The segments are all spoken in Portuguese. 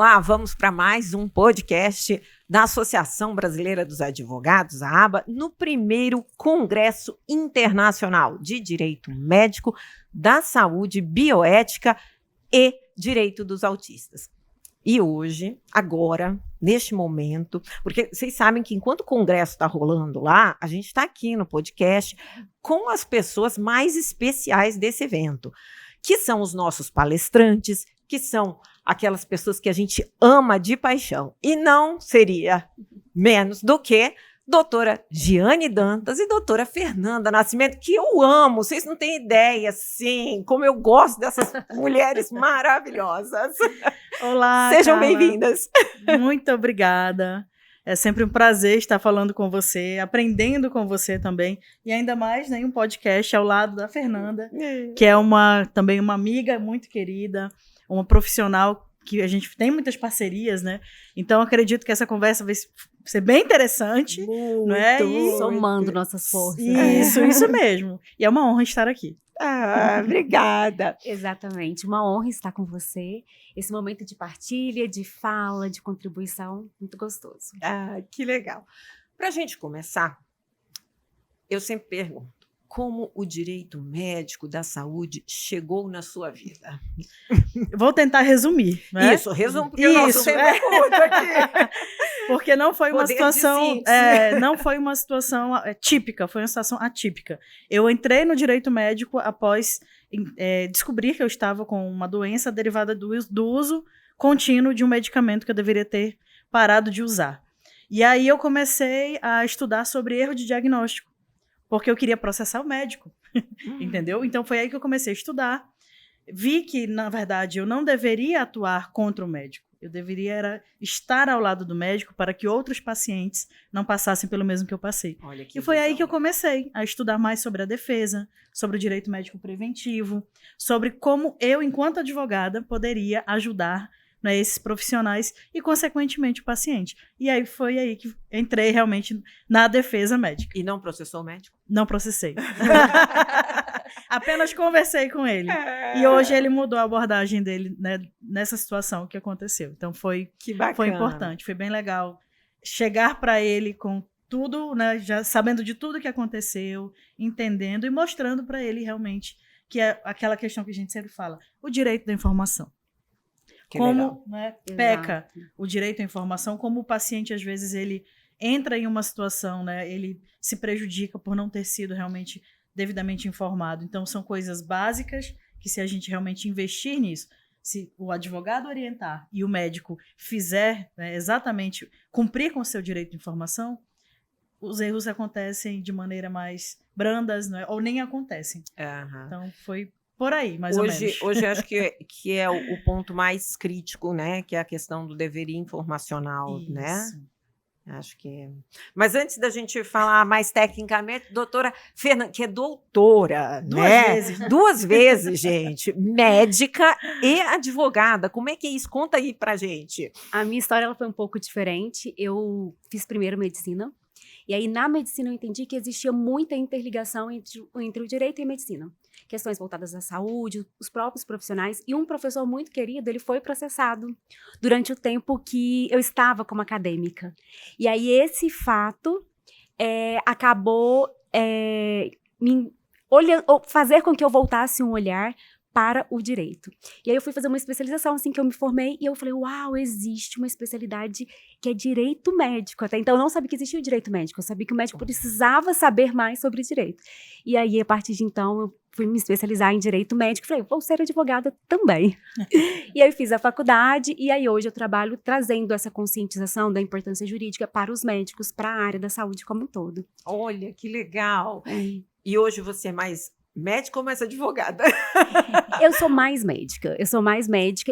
Olá, vamos para mais um podcast da Associação Brasileira dos Advogados, a ABA, no primeiro Congresso Internacional de Direito Médico da Saúde, Bioética e Direito dos Autistas. E hoje, agora, neste momento, porque vocês sabem que enquanto o congresso está rolando lá, a gente está aqui no podcast com as pessoas mais especiais desse evento, que são os nossos palestrantes, que são aquelas pessoas que a gente ama de paixão. E não seria menos do que doutora Giane Dantas e doutora Fernanda Nascimento, que eu amo, vocês não têm ideia, sim, como eu gosto dessas mulheres maravilhosas. Olá, Sejam Carla. bem-vindas. Muito obrigada. É sempre um prazer estar falando com você, aprendendo com você também, e ainda mais em um podcast ao lado da Fernanda, que é também uma amiga muito querida, uma profissional que a gente tem muitas parcerias, né? Então, acredito que essa conversa vai ser bem interessante. Muito, não é? Somando nossas forças. Isso mesmo. E é uma honra estar aqui. Ah, obrigada. Exatamente. Uma honra estar com você. Esse momento de partilha, de fala, de contribuição, muito gostoso. Ah, que legal. Para a gente começar, eu sempre pergunto, como o direito médico da saúde chegou na sua vida? Eu vou tentar resumir. Né? Isso, resumo, porque o nosso tempo é curto aqui. Porque não foi uma Poder de situação, síntese. não foi uma situação típica, foi uma situação atípica. Eu entrei no direito médico após descobrir que eu estava com uma doença derivada do uso contínuo de um medicamento que eu deveria ter parado de usar. E aí eu comecei a estudar sobre erro de diagnóstico, porque eu queria processar o médico, entendeu? Então foi aí que eu comecei a estudar. Vi que, na verdade, eu não deveria atuar contra o médico. Eu deveria estar ao lado do médico para que outros pacientes não passassem pelo mesmo que eu passei. Olha que E foi aí visão. que eu comecei a estudar mais sobre a defesa, sobre o direito médico preventivo, sobre como eu, enquanto advogada, poderia ajudar, né, esses profissionais e, consequentemente, o paciente. E aí foi aí que entrei realmente na defesa médica. E não processou o médico? Não processei. Apenas conversei com ele. E hoje ele mudou a abordagem dele, né, nessa situação que aconteceu. Então foi importante, foi bem legal chegar para ele com tudo, né, já sabendo de tudo que aconteceu, entendendo e mostrando para ele realmente que é aquela questão que a gente sempre fala, o direito da informação. Que Como, né, peca Exato. o direito à informação, como o paciente, às vezes, ele entra em uma situação, né, ele se prejudica por não ter sido realmente devidamente informado. Então, são coisas básicas que, se a gente realmente investir nisso, se o advogado orientar e o médico fizer, né, exatamente cumprir com o seu direito de informação, os erros acontecem de maneira mais brandas, né, ou nem acontecem. Aham. Então, foi por aí, mais ou menos. Hoje acho que é o ponto mais crítico, né? Que é a questão do deveria informacional, né? Isso. Acho que. Mas antes da gente falar mais tecnicamente, doutora Fernanda, que é doutora, Duas né? vezes, né? 2 vezes, gente. Médica e advogada. Como é que é isso? Conta aí pra gente. A minha história ela foi um pouco diferente. Eu fiz primeiro medicina. E aí, na medicina, eu entendi que existia muita interligação entre o direito e a medicina. Questões voltadas à saúde, os próprios profissionais. E um professor muito querido, ele foi processado durante o tempo que eu estava como acadêmica. E aí, esse fato acabou fazer com que eu voltasse um olhar para o direito. E aí eu fui fazer uma especialização, assim, que eu me formei, e eu falei, uau, existe uma especialidade que é direito médico. Até então eu não sabia que existia o direito médico, eu sabia que o médico precisava saber mais sobre direito. E aí, a partir de então, eu fui me especializar em direito médico, falei, vou ser advogada também. E aí eu fiz a faculdade, e aí hoje eu trabalho trazendo essa conscientização da importância jurídica para os médicos, para a área da saúde como um todo. Olha, que legal. E hoje você é mais médica ou mais advogada? Eu sou mais médica,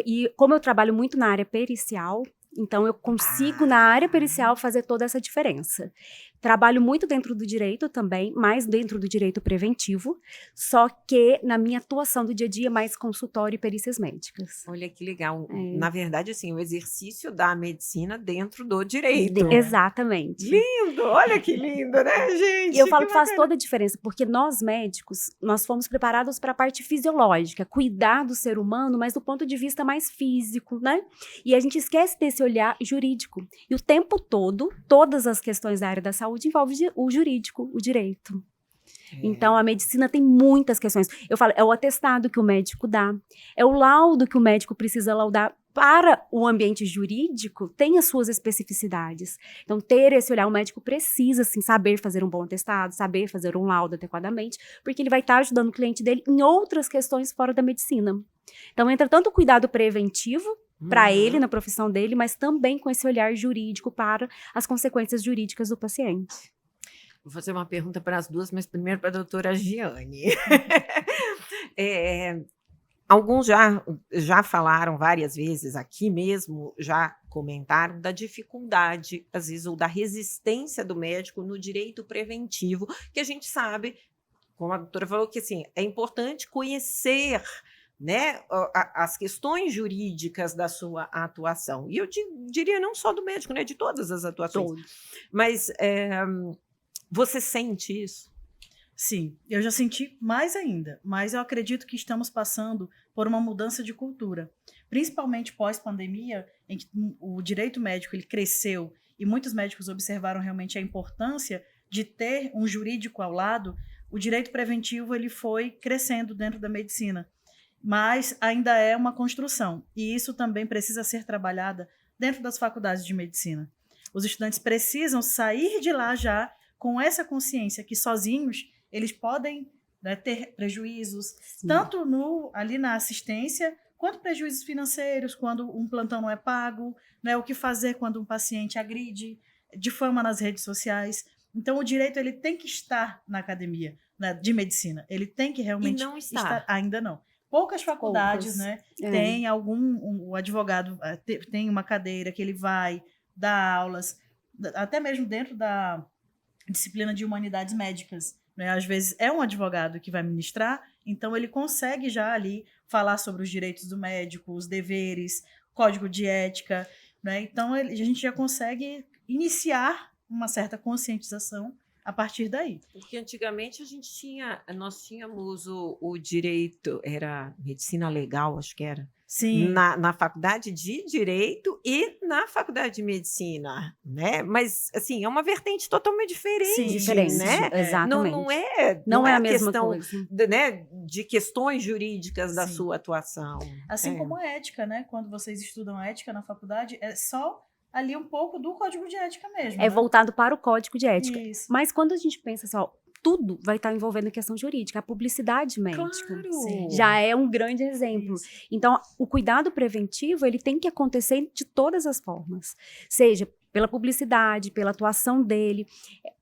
e como eu trabalho muito na área pericial, então eu consigo, na área pericial, fazer toda essa diferença. Trabalho muito dentro do direito também, mais dentro do direito preventivo, só que na minha atuação do dia a dia, mais consultório e perícias médicas. Olha que legal. É. Na verdade, assim, o exercício da medicina dentro do direito. Exatamente. Lindo, olha que lindo, né, gente? E eu falo que faz bacana. toda a diferença, porque nós médicos, nós fomos preparados para a parte fisiológica, cuidar do ser humano, mas do ponto de vista mais físico, né? E a gente esquece desse olhar jurídico. E o tempo todo, todas as questões da área da saúde envolvem o jurídico, o direito. Então, a medicina tem muitas questões. Eu falo, é o atestado que o médico dá, é o laudo que o médico precisa laudar. Para o ambiente jurídico, tem as suas especificidades. Então, ter esse olhar, o médico precisa, sim, saber fazer um bom atestado, saber fazer um laudo adequadamente, porque ele vai estar ajudando o cliente dele em outras questões fora da medicina. Então, entra tanto o cuidado preventivo para ele, na profissão dele, mas também com esse olhar jurídico para as consequências jurídicas do paciente. Vou fazer uma pergunta para as duas, mas primeiro para a doutora Giane. Alguns já falaram várias vezes aqui mesmo, já comentaram da dificuldade, às vezes, ou da resistência do médico no direito preventivo, que a gente sabe, como a doutora falou, que assim, é importante conhecer, né, as questões jurídicas da sua atuação. E eu diria não só do médico, né, de todas as atuações. Todos. Mas você sente isso? Sim, eu já senti mais ainda, mas eu acredito que estamos passando por uma mudança de cultura, principalmente pós-pandemia, em que o direito médico ele cresceu e muitos médicos observaram realmente a importância de ter um jurídico ao lado. O direito preventivo ele foi crescendo dentro da medicina, mas ainda é uma construção, e isso também precisa ser trabalhada dentro das faculdades de medicina. Os estudantes precisam sair de lá já com essa consciência que sozinhos eles podem, né, ter prejuízos, Sim. tanto ali na assistência, quanto prejuízos financeiros, quando um plantão não é pago, né, o que fazer quando um paciente agride, difama nas redes sociais. Então, o direito ele tem que estar na academia, né, de medicina. Ele tem que realmente E não está. Ainda não. Poucas faculdades, né, tem o advogado tem uma cadeira que ele vai dar aulas, até mesmo dentro da disciplina de humanidades médicas, né? Às vezes é um advogado que vai ministrar, então ele consegue já ali falar sobre os direitos do médico, os deveres, código de ética, né? Então a gente já consegue iniciar uma certa conscientização a partir daí. Porque antigamente nós tínhamos o direito, era medicina legal, acho que era, Sim. na faculdade de Direito e na faculdade de Medicina, né? Mas, assim, é uma vertente totalmente diferente, Sim, Diferente, né? exatamente. Não é é a mesma questão coisa. né, de questões jurídicas da Sim. sua atuação. Assim como a ética, né? Quando vocês estudam ética na faculdade, é só ali um pouco do código de ética mesmo. É né? voltado para o código de ética. Isso. Mas quando a gente pensa assim, ó, tudo vai estar envolvendo a questão jurídica, a publicidade médica. Claro. Sim. Já é um grande exemplo. Isso. Então, o cuidado preventivo, ele tem que acontecer de todas as formas. Seja pela publicidade, pela atuação dele.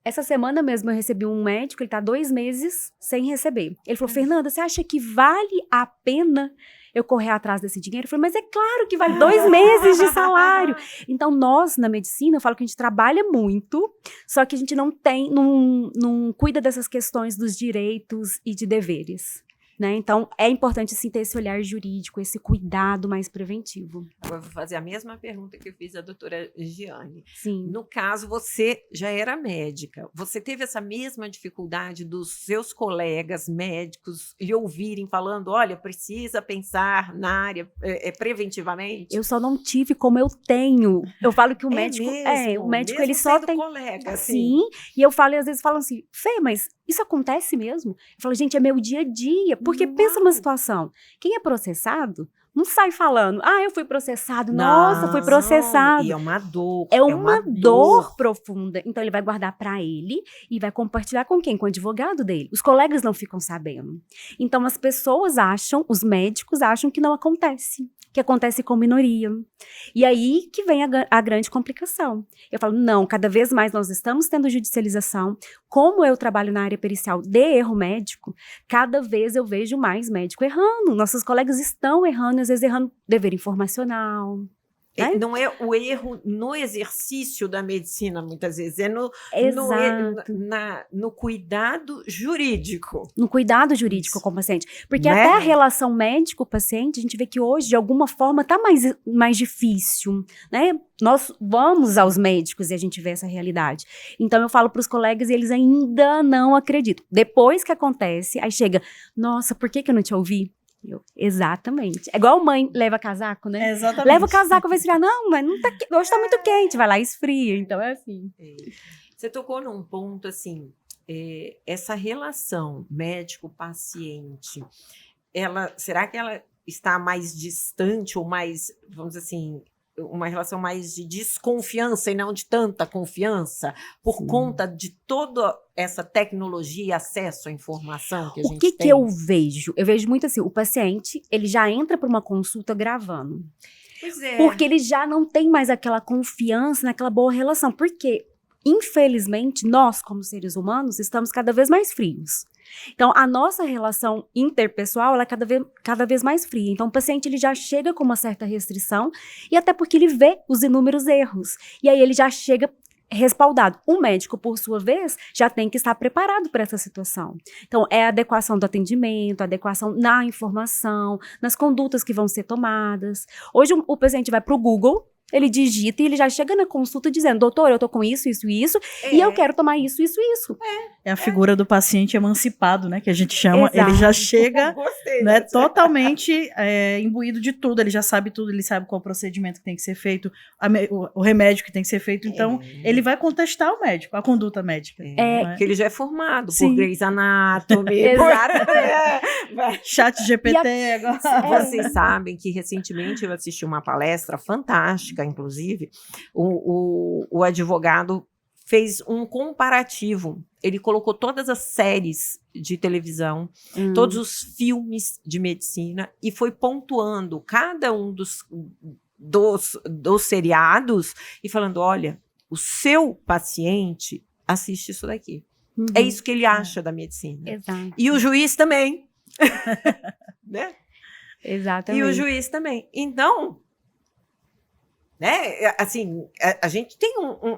Essa semana mesmo eu recebi um médico, ele está 2 meses sem receber. Ele falou, Fernanda, você acha que vale a pena eu correr atrás desse dinheiro? Eu falei, mas é claro que vale 2 meses de salário. Então, nós, na medicina, eu falo que a gente trabalha muito, só que a gente não cuida dessas questões dos direitos e de deveres. Né? Então, é importante, sim, ter esse olhar jurídico, esse cuidado mais preventivo. Eu vou fazer a mesma pergunta que eu fiz à doutora Giane. Sim. No caso, você já era médica. Você teve essa mesma dificuldade dos seus colegas médicos lhe ouvirem falando, olha, precisa pensar na área preventivamente? Eu só não tive como eu tenho. Eu falo que o médico... mesmo? o médico, Mesmo ele só sendo tem... colega, assim. Sim, e eu falo, e às vezes falam assim, Fê, mas isso acontece mesmo? Eu falo, gente, é meu dia a dia. Porque pensa uma situação, quem é processado não sai falando, eu fui processado, nossa, fui processado. E é uma dor. É uma dor profunda. Então, ele vai guardar para ele e vai compartilhar com quem? Com o advogado dele. Os colegas não ficam sabendo. Então, as pessoas acham, os médicos acham que não acontece. Que acontece com minoria. E aí que vem a grande complicação. Eu falo, não, cada vez mais nós estamos tendo judicialização. Como eu trabalho na área pericial de erro médico, cada vez eu vejo mais médico errando. Nossos colegas estão errando, às vezes errando dever informacional. Não é o erro no exercício da medicina, muitas vezes, é no cuidado jurídico. No cuidado jurídico com o paciente. Porque Né? até a relação médico-paciente, a gente vê que hoje, de alguma forma, está mais difícil, né? Nós vamos aos médicos e a gente vê essa realidade. Então, eu falo para os colegas e eles ainda não acreditam. Depois que acontece, aí chega, nossa, por que eu não te ouvi? Exatamente. É igual mãe leva casaco, né? Exatamente. Leva o casaco, vai esfriar. Não, mas não tá, hoje tá muito quente, vai lá e esfria. Então é assim. Você tocou num ponto assim, essa relação médico-paciente, será que ela está mais distante ou mais, vamos dizer assim, uma relação mais de desconfiança e não de tanta confiança por conta de toda essa tecnologia e acesso à informação que a gente tem? O que eu vejo? Eu vejo muito assim, o paciente, ele já entra para uma consulta gravando. Pois é. Porque ele já não tem mais aquela confiança naquela boa relação. Porque, infelizmente, nós, como seres humanos, estamos cada vez mais frios. Então, a nossa relação interpessoal, ela é cada vez mais fria. Então, o paciente, ele já chega com uma certa restrição, e até porque ele vê os inúmeros erros. E aí, ele já chega respaldado. O médico, por sua vez, já tem que estar preparado para essa situação. Então, é a adequação do atendimento, a adequação na informação, nas condutas que vão ser tomadas. Hoje, o paciente vai para o Google, ele digita e ele já chega na consulta dizendo, doutor, eu tô com isso, isso e isso, e eu quero tomar isso, isso e isso. É a figura do paciente emancipado, né? Que a gente chama. Exato. Ele já chega, Gostei, né, totalmente imbuído de tudo. Ele já sabe tudo, ele sabe qual procedimento que tem que ser feito, o remédio que tem que ser feito. Então, ele vai contestar o médico, a conduta médica. Porque ele já é formado Sim. por Grey's Anatomy. Exato. Chat GPT agora. Vocês sabem que recentemente eu assisti uma palestra fantástica, inclusive, o advogado fez um comparativo. Ele colocou todas as séries de televisão, todos os filmes de medicina e foi pontuando cada um dos seriados e falando, olha, o seu paciente assiste isso daqui. É isso que ele acha da medicina. Exato. E o juiz também. Né? Exatamente. E o juiz também. Então, né, assim, a gente tem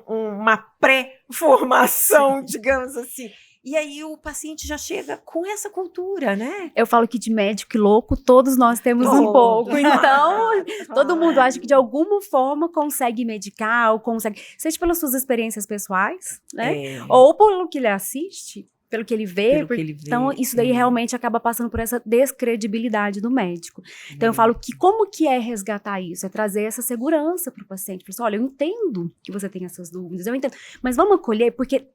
uma pré-formação, digamos assim. E aí o paciente já chega com essa cultura, né? Eu falo que de médico e louco, todos nós temos um pouco. Então, todo mundo acha que de alguma forma consegue medicar, ou consegue, seja pelas suas experiências pessoais, né? Ou pelo que ele assiste, pelo que ele vê. Então, isso daí realmente acaba passando por essa descredibilidade do médico. Então, eu falo que como que é resgatar isso? É trazer essa segurança para o paciente. Falar assim, olha, eu entendo que você tem essas dúvidas, eu entendo. Mas vamos acolher, porque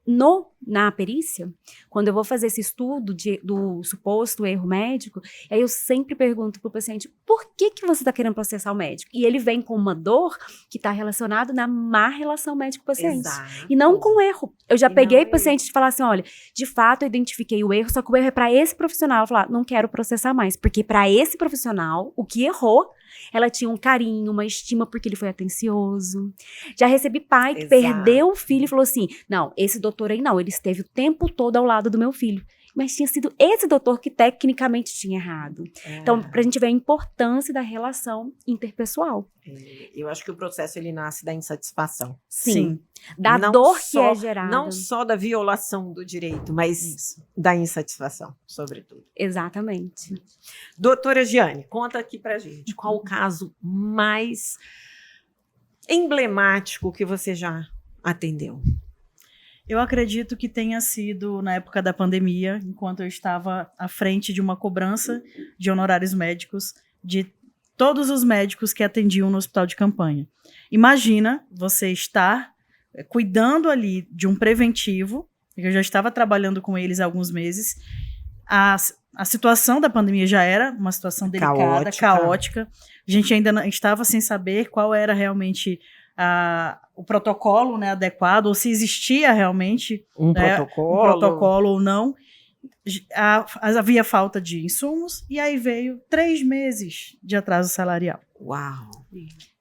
na perícia, quando eu vou fazer esse estudo do suposto erro médico, aí eu sempre pergunto para o paciente, por que você está querendo processar o médico? E ele vem com uma dor que está relacionada na má relação médico-paciente. E não com erro. Eu já peguei paciente de falar assim, olha, de fato, eu identifiquei o erro, só que o erro é para esse profissional. Eu falar, não quero processar mais, porque para esse profissional, o que errou, ela tinha um carinho, uma estima, porque ele foi atencioso. Já recebi pai que perdeu o filho e falou assim, não, esse doutor aí não, ele esteve o tempo todo ao lado do meu filho. Mas tinha sido esse doutor que tecnicamente tinha errado. Então, pra gente ver a importância da relação interpessoal. Eu acho que o processo, ele nasce da insatisfação. Sim. Da dor que é gerada. Não só da violação do direito, mas da insatisfação, sobretudo. Exatamente. Doutora Giane, conta aqui pra gente, qual o caso mais emblemático que você já atendeu? Eu acredito que tenha sido na época da pandemia, enquanto eu estava à frente de uma cobrança de honorários médicos de todos os médicos que atendiam no hospital de campanha. Imagina você estar cuidando ali de um preventivo, eu já estava trabalhando com eles há alguns meses, a situação da pandemia já era uma situação delicada, caótica. A gente ainda não, estava sem saber qual era realmente o protocolo, né, adequado, ou se existia realmente um protocolo ou não. Havia falta de insumos, e aí veio 3 meses de atraso salarial. Uau!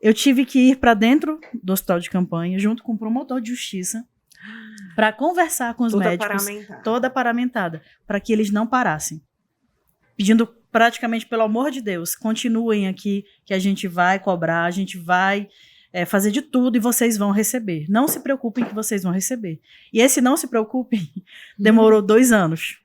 Eu tive que ir para dentro do hospital de campanha, junto com o promotor de justiça, para conversar com os médicos, toda paramentada, para que eles não parassem. Pedindo praticamente, pelo amor de Deus, continuem aqui, que a gente vai cobrar, a gente vai fazer de tudo e vocês vão receber. Não se preocupem que vocês vão receber. E esse não se preocupem demorou 2 anos.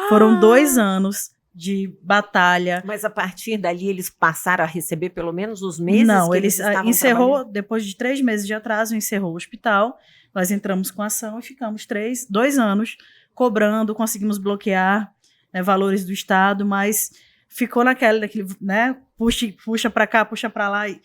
Foram 2 anos de batalha. Mas a partir dali eles passaram a receber pelo menos os meses Não, que eles estavam encerrou, trabalhando? depois de 3 meses de atraso, encerrou o hospital. Nós entramos com a ação e ficamos 2 anos cobrando, conseguimos bloquear, né, valores do Estado, mas ficou naquele, né, puxa para cá, puxa para lá. E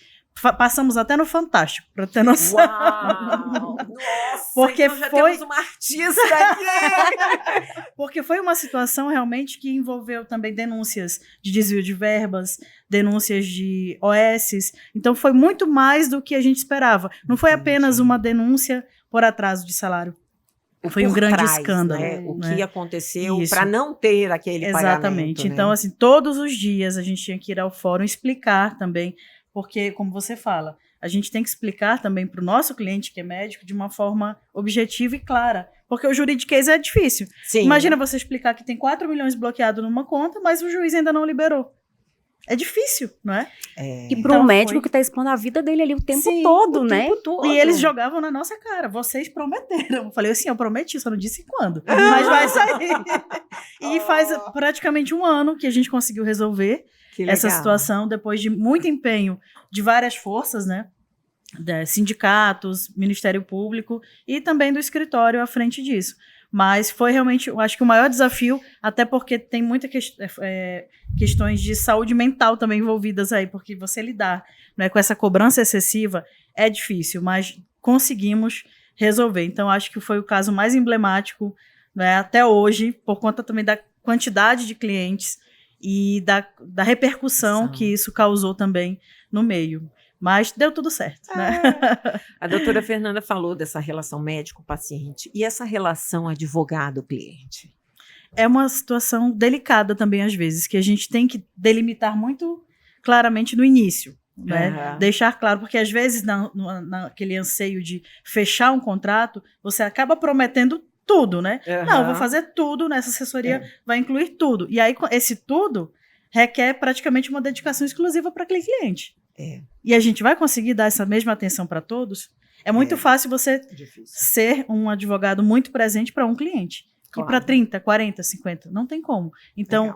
passamos até no Fantástico, para ter noção. Uau! Nossa, Porque então já temos uma artista aqui! Porque foi uma situação realmente que envolveu também denúncias de desvio de verbas, denúncias de OSs. Então foi muito mais do que a gente esperava. Não foi apenas uma denúncia por atraso de salário. Foi um grande escândalo. Né? O né? que aconteceu Isso. para não ter aquele pagamento. Exatamente. Então, assim, todos os dias a gente tinha que ir ao fórum explicar também, porque, como você fala, a gente tem que explicar também para o nosso cliente que é médico de uma forma objetiva e clara. Porque o juridiquês é difícil. Sim. Imagina você explicar que tem 4 milhões bloqueado numa conta, mas o juiz ainda não liberou. É difícil, não é? E para um médico que está expondo a vida dele ali o tempo todo, né? E eles jogavam na nossa cara. Vocês prometeram. Eu falei assim, eu prometi, só não disse quando. Mas vai sair. E faz praticamente 1 ano que a gente conseguiu resolver essa situação, depois de muito empenho de várias forças, né? Sindicatos, Ministério Público e também do escritório à frente disso. Mas foi realmente, eu acho que o maior desafio, até porque tem muitas questões de saúde mental também envolvidas aí, porque você lidar, né, com essa cobrança excessiva é difícil, mas conseguimos resolver. Então, acho que foi o caso mais emblemático, né, até hoje, por conta também da quantidade de clientes e da repercussão que isso causou também no meio. Mas deu tudo certo, né? A doutora Fernanda falou dessa relação médico-paciente. E essa relação advogado-cliente? É uma situação delicada também, às vezes, que a gente tem que delimitar muito claramente no início. Né? Deixar claro, porque às vezes naquele anseio de fechar um contrato, você acaba prometendo tudo, né? Não, eu vou fazer tudo, nessa assessoria vai incluir tudo. E aí, esse tudo requer praticamente uma dedicação exclusiva para aquele cliente. E a gente vai conseguir dar essa mesma atenção para todos? É muito fácil você ser um advogado muito presente para um cliente. Claro. E para 30, 40, 50, não tem como. Então,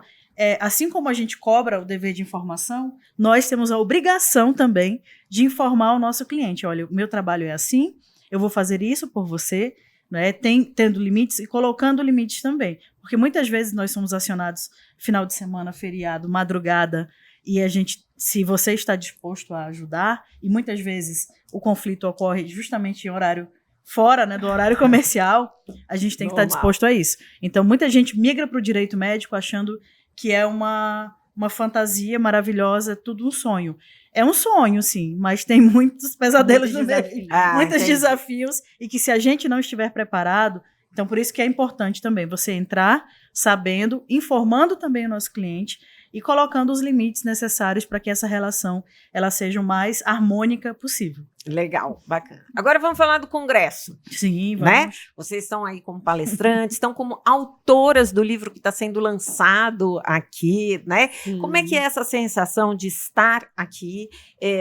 assim como a gente cobra o dever de informação, nós temos a obrigação também de informar o nosso cliente. Olha, o meu trabalho é assim, eu vou fazer isso por você, né? Tendo limites e colocando limites também. Porque muitas vezes nós somos acionados final de semana, feriado, madrugada, e a gente, se você está disposto a ajudar, e muitas vezes o conflito ocorre justamente em horário fora, né, do horário comercial, a gente tem que estar disposto a isso. Então, muita gente migra para o direito médico achando que é uma fantasia maravilhosa, tudo um sonho. É um sonho, sim, mas tem muitos pesadelos no meio, muitos desafios, e que se a gente não estiver preparado, então por isso que é importante também você entrar sabendo, informando também o nosso cliente, e colocando os limites necessários para que essa relação ela seja o mais harmônica possível. Legal, bacana. Agora vamos falar do Congresso. Sim, vamos. Né? Vocês estão aí como palestrantes, estão como autoras do livro que está sendo lançado aqui, né? Sim. Como é que é essa sensação de estar aqui?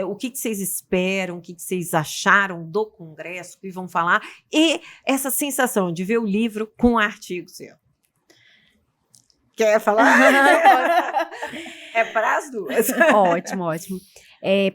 O que vocês esperam? O que vocês acharam do Congresso? O que vão falar? E essa sensação de ver o livro com um artigo seu. Quer falar? É para as duas. Ótimo, ótimo.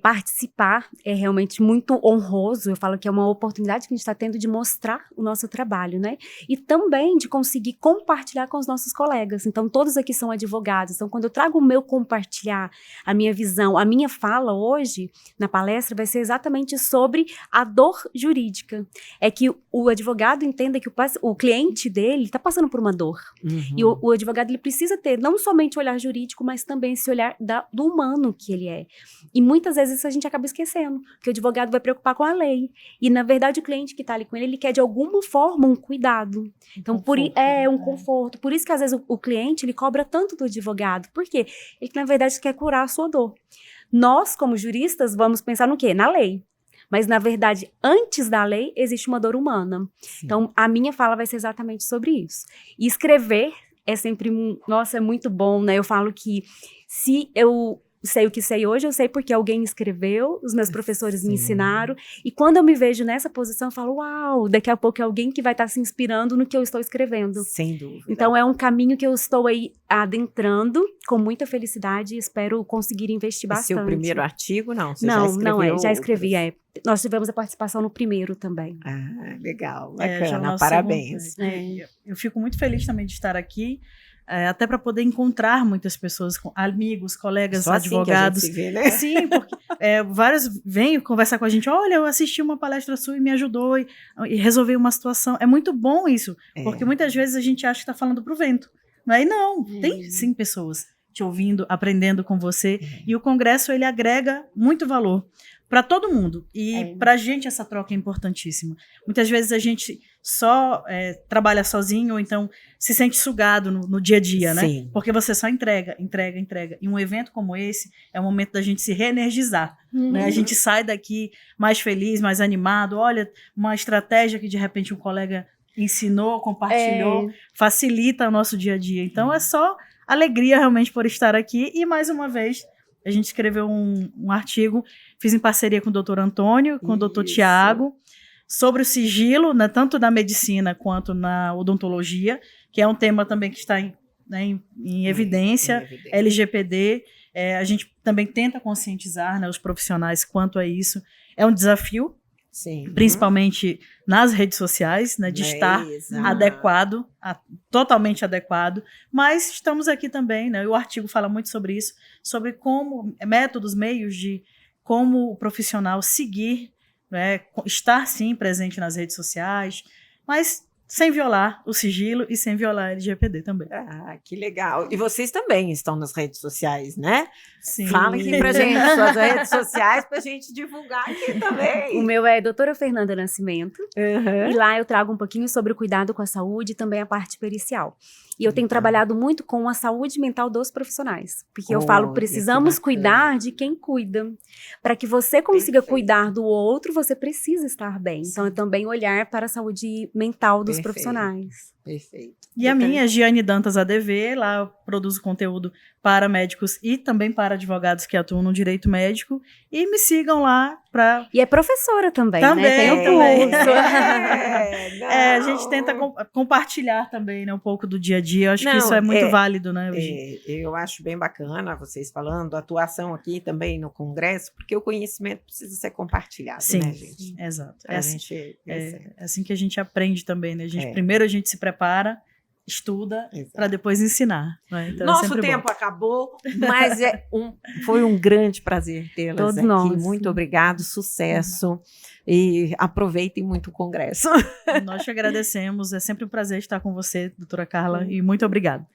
Participar é realmente muito honroso. Eu falo que é uma oportunidade que a gente está tendo de mostrar o nosso trabalho, né? E também de conseguir compartilhar com os nossos colegas. Então, todos aqui são advogados. Então, quando eu trago o meu compartilhar, a minha visão, a minha fala hoje na palestra vai ser exatamente sobre a dor jurídica. É que o advogado entenda que o cliente dele está passando por uma dor. Uhum. E o advogado ele precisa ter não somente o olhar jurídico, mas também esse olhar do humano que ele é. E muitas vezes isso a gente acaba esquecendo, porque o advogado vai preocupar com a lei. E, na verdade, o cliente que está ali com ele quer, de alguma forma, um cuidado. Então, um conforto. Por isso que, às vezes, o cliente, ele cobra tanto do advogado. Por quê? Ele, na verdade, quer curar a sua dor. Nós, como juristas, vamos pensar no quê? Na lei. Mas, na verdade, antes da lei, existe uma dor humana. Sim. Então, a minha fala vai ser exatamente sobre isso. E escrever é sempre, nossa, é muito bom, né? Eu falo que se eu sei o que sei hoje, eu sei porque alguém escreveu, os meus professores me Sim. ensinaram. E quando eu me vejo nessa posição, eu falo, uau, daqui a pouco é alguém que vai estar se inspirando no que eu estou escrevendo. Sem dúvida. Então, é um caminho que eu estou aí adentrando com muita felicidade e espero conseguir investir Esse bastante. é o primeiro artigo? Não, você Não, já não é. escreveu Já escrevi, outros? Nós tivemos a participação no primeiro também. Ah, legal, Já é o bacana, nosso parabéns. segundo. Eu fico muito feliz também de estar aqui, até para poder encontrar muitas pessoas, amigos, colegas, Só assim que a gente advogados. se vê, né? Sim, porque vários vêm conversar com a gente. Olha, eu assisti uma palestra sua e me ajudou e resolvi uma situação. É muito bom isso, porque muitas vezes a gente acha que está falando para o vento. Mas não, tem sim pessoas te ouvindo, aprendendo com você. E o congresso, ele agrega muito valor para todo mundo. E para a gente essa troca é importantíssima. Muitas vezes a gente só trabalha sozinho ou então se sente sugado no dia a dia, Sim. né? Porque você só entrega. E um evento como esse é o momento da gente se reenergizar. Né? A gente sai daqui mais feliz, mais animado. Olha, uma estratégia que de repente um colega ensinou, compartilhou, facilita o nosso dia a dia. Então é só alegria realmente por estar aqui. E mais uma vez, a gente escreveu um artigo, fiz em parceria com o doutor Antônio, com o doutor Tiago, sobre o sigilo, né, tanto na medicina quanto na odontologia, que é um tema também que está em evidência, LGPD. A gente também tenta conscientizar, né, os profissionais quanto a isso. É um desafio, Sim. Principalmente nas redes sociais, né, de estar adequado, totalmente adequado, mas estamos aqui também, né, o artigo fala muito sobre isso, sobre como, métodos, meios de como o profissional seguir, né, estar sim presente nas redes sociais, mas sem violar o sigilo e sem violar a LGPD também. Ah, que legal. E vocês também estão nas redes sociais, né? Sim. Fala aqui pra gente suas redes sociais pra gente divulgar aqui também. O meu é doutora Fernanda Nascimento. E lá eu trago um pouquinho sobre o cuidado com a saúde e também a parte pericial. E eu tenho trabalhado muito com a saúde mental dos profissionais. Porque eu falo, precisamos cuidar de quem cuida. Para que você consiga cuidar do outro, você precisa estar bem. Então, é também olhar para a saúde mental dos profissionais. Perfeito. E a minha é Giane Dantas ADV, lá eu produzo conteúdo para médicos e também para advogados que atuam no direito médico. E me sigam lá para... E é professora também, né? Tem o curso. A gente tenta compartilhar também, né, um pouco do dia a dia. Eu acho que isso é muito válido, né? Eu acho bem bacana vocês falando, a atuação aqui também no Congresso, porque o conhecimento precisa ser compartilhado, né, gente? Exato. É assim que a gente aprende também, né? Primeiro a gente se prepara, estuda, para depois ensinar. Né? Então, nosso tempo acabou, mas foi um grande prazer tê-las Todos aqui. nós. Muito obrigado, sucesso. E aproveitem muito o Congresso. Nós te agradecemos. É sempre um prazer estar com você, doutora Carla, e muito obrigada.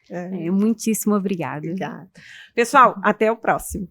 Muitíssimo obrigada. Obrigada. Pessoal, até o próximo.